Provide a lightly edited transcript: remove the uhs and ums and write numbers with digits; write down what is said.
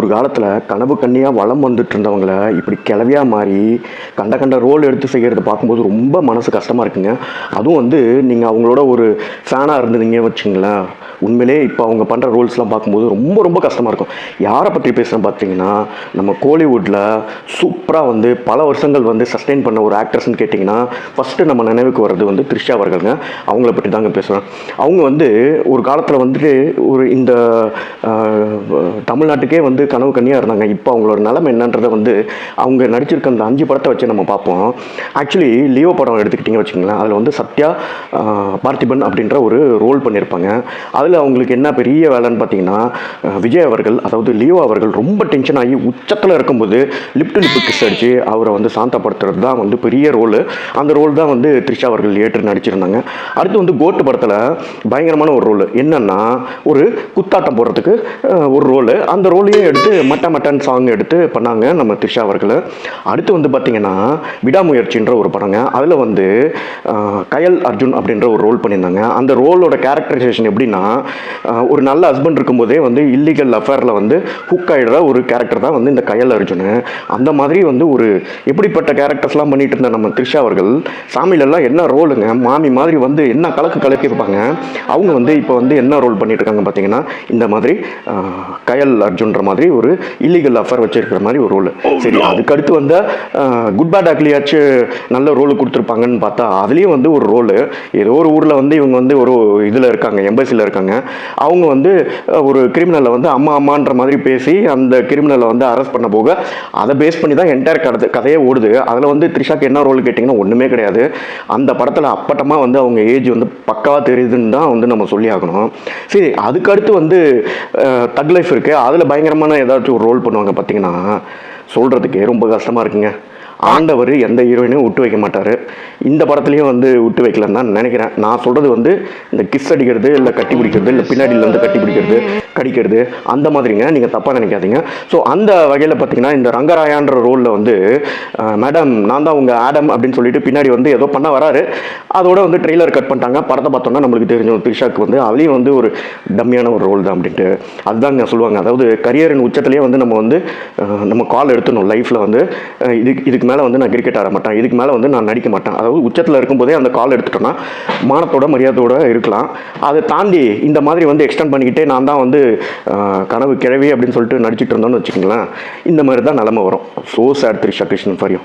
ஒரு காலத்தில் கனவு கண்ணியாக வளம் வந்துட்டு இருந்தவங்கள இப்படி கிளவியாக மாறி கண்ட கண்ட ரோல் எடுத்து செய்கிறத பார்க்கும்போது ரொம்ப மனசு கஷ்டமாக இருக்குங்க. அதுவும் வந்து நீங்கள் அவங்களோட ஒரு ஃபேனாக இருந்ததுங்க வச்சுங்களேன், உண்மையிலே இப்போ அவங்க பண்ணுற ரோல்ஸ்லாம் பார்க்கும்போது ரொம்ப ரொம்ப கஷ்டமாக இருக்கும். யாரை பற்றி பேசுகிறேன் பார்த்தீங்கன்னா, நம்ம கோலிவுட்டில் சூப்பராக வந்து பல வருஷங்கள் வந்து சஸ்டெயின் பண்ண ஒரு ஆக்ட்ரஸ்ன்னு கேட்டிங்கன்னா ஃபஸ்ட்டு நம்ம நினைவுக்கு வர்றது வந்து த்ரிஷா அவர்களுங்க. அவங்கள பற்றி தாங்க பேசுகிறேன். அவங்க வந்து ஒரு காலத்தில் வந்துட்டு ஒரு இந்த தமிழ்நாட்டுக்கே வந்து கனவு கண்ணியாக இருந்தாங்க. இப்போ அவங்களோட நிலைமை என்னன்றதை வந்து அவங்க நடிச்சிருக்க அந்த 5 படத்தை வச்சு நம்ம பார்ப்போம். ஆக்சுவலி லியோ படம் எடுத்துக்கிட்டிங்க வச்சுக்கோங்களேன், அதில் வந்து சத்யா பார்த்திபன் அப்படின்ற ஒரு ரோல் பண்ணியிருப்பாங்க. அதில் அவங்களுக்கு என்ன பெரிய வேலைன்னு பார்த்தீங்கன்னா, விஜய் அவர்கள் அதாவது லியோ அவர்கள் ரொம்ப டென்ஷன் ஆகி உச்சத்தில் இருக்கும்போது லிப் டு லிப்பு கிஸ் அடித்து அவரை வந்து சாந்தப்படுத்துறது தான் வந்து பெரிய ரோல். அந்த ரோல் தான் வந்து த்ரிஷா அவர்கள் ஏற்று நடிச்சிருந்தாங்க. அடுத்து வந்து கோட்டு படத்தில் பயங்கரமான ஒரு ரோல் என்னன்னா, ஒரு குத்தாட்டம் போடுறதுக்கு ஒரு ரோல். அந்த ரோலையும் எடுத்து மட்டன் சாங் எடுத்து பண்ணாங்க நம்ம த்ரிஷா அவர்கள். அடுத்து வந்து பார்த்தீங்கன்னா விடாமுயற்சின்ற ஒரு படங்க. அதில் வந்து கயல் அர்ஜுன் அப்படின்ற ஒரு ரோல் பண்ணியிருந்தாங்க. அந்த ரோலோட கேரக்டரைசேஷன் எப்படின்னா, ஒரு நல்ல ஹஸ்பண்ட் இருக்கும்போதே வந்து இல்லீகல் அஃபேரில் வந்து ஹுக் ஆகிடுற ஒரு கேரக்டர் தான் வந்து இந்த கயல் அர்ஜுன். அந்த மாதிரி வந்து ஒரு எப்படிப்பட்ட கேரக்டர்ஸ்லாம் பண்ணிட்டு இருந்த நம்ம த்ரிஷா அவர்கள் சாமியிலெல்லாம் என்ன ரோலுங்க, மாமி மாதிரி வந்து என்ன கலக்கியிருப்பாங்க. அவங்க வந்து இப்போ வந்து என்ன ரோல் பண்ணிட்டு இருக்காங்க பார்த்தீங்கன்னா, இந்த மாதிரி கயல் அர்ஜுன்ற மாதிரி ஒரு இல்லீகல் அஃபேர் வச்சிருக்கிற மாதிரி ஒரு ரோல். சரி, அதுக்கடுத்து வந்து குட் பேட் அக்லியாச்சு நல்ல ரோல் கொடுத்துருப்பாங்கன்னு பார்த்தா அதுலேயும் வந்து ஒரு ரோல் ஏதோ ஒரு ஊரில் வந்து இவங்க வந்து ஒரு இதில் இருக்காங்க, எம்பசியில் இருக்காங்க. அவங்க வந்து ஒரு கிரிமினலை வந்து அம்மான்ற மாதிரி பேசி அந்த கிரிமினலை வந்து அரெஸ்ட் பண்ண போக அதை பேஸ் பண்ணி தான் என்டையர் கதையே ஓடுது. அதில் வந்து த்ரிஷாக்கு என்ன ரோல் கேட்டிங்கன்னா ஒன்றுமே கிடையாது. அந்த படத்தில் அப்பட்டமாக வந்து அவங்க ஏஜ் வந்து பக்காவாக தெரியுதுன்னு தான் வந்து நம்ம சொல்லி ஆகணும். சரி, அதுக்கடுத்து வந்து தக் லைஃப் இருக்குது. அதில் பயங்கரமான ஏதாச்சும் ஒரு ரோல் பண்ணுவாங்க பார்த்தீங்கன்னா சொல்கிறதுக்கே ரொம்ப கஷ்டமாக இருக்குங்க. ஆண்டவர் எந்த ஹீரோயினையும் விட்டு வைக்க மாட்டார். இந்த படத்துலையும் வந்து விட்டு வைக்கலன்னு தான் நினைக்கிறேன். நான் சொல்கிறது வந்து இந்த கிஸ் அடிக்கிறது, இல்லை கட்டி பிடிக்கிறது, இல்லை பின்னாடியில் வந்து கட்டி பிடிக்கிறது, கடிக்கிறது, அந்த மாதிரிங்க. நீங்கள் தப்பாக நினைக்காதீங்க. ஸோ அந்த வகையில் பார்த்தீங்கன்னா இந்த ரங்கராயான்ற ரோலில் வந்து மேடம் நான் தான் உங்கள் ஆடம் அப்படின்னு சொல்லிட்டு பின்னாடி வந்து ஏதோ பண்ண வராரு. அதோட வந்து ட்ரெய்லர் கட் பண்ணிட்டாங்க. படத்தை பார்த்தோன்னா நம்மளுக்கு தெரிஞ்ச த்ரிஷாக்கு வந்து அதுலேயும் வந்து ஒரு டம்மியான ஒரு ரோல் தான் அப்படின்ட்டு அதுதாங்க சொல்லுவாங்க. அதாவது கரியரின் உச்சத்துலேயே வந்து நம்ம வந்து நம்ம கால் எடுத்துடணும் லைஃப்பில் வந்து இதுக்கு மேலே வந்து நான் கிரிக்கெட் ஆட மாட்டேன், இதுக்கு மேலே வந்து நான் நடிக்க மாட்டேன். அதாவது உச்சத்தில் இருக்கும்போதே அந்த கால் எடுத்துட்டோன்னா மானத்தோட மரியாதையோடு இருக்கலாம். அதை தாண்டி இந்த மாதிரி வந்து எக்ஸ்டெண்ட் பண்ணிக்கிட்டே நான் தான் வந்து கனவு கிழவி அப்படின்னு சொல்லிட்டு நடிச்சிட்டு இருந்தோன்னு வச்சுக்கோங்களேன், இந்த மாதிரி தான் நிலமை வரும். So sad Trisha Krishnan for you.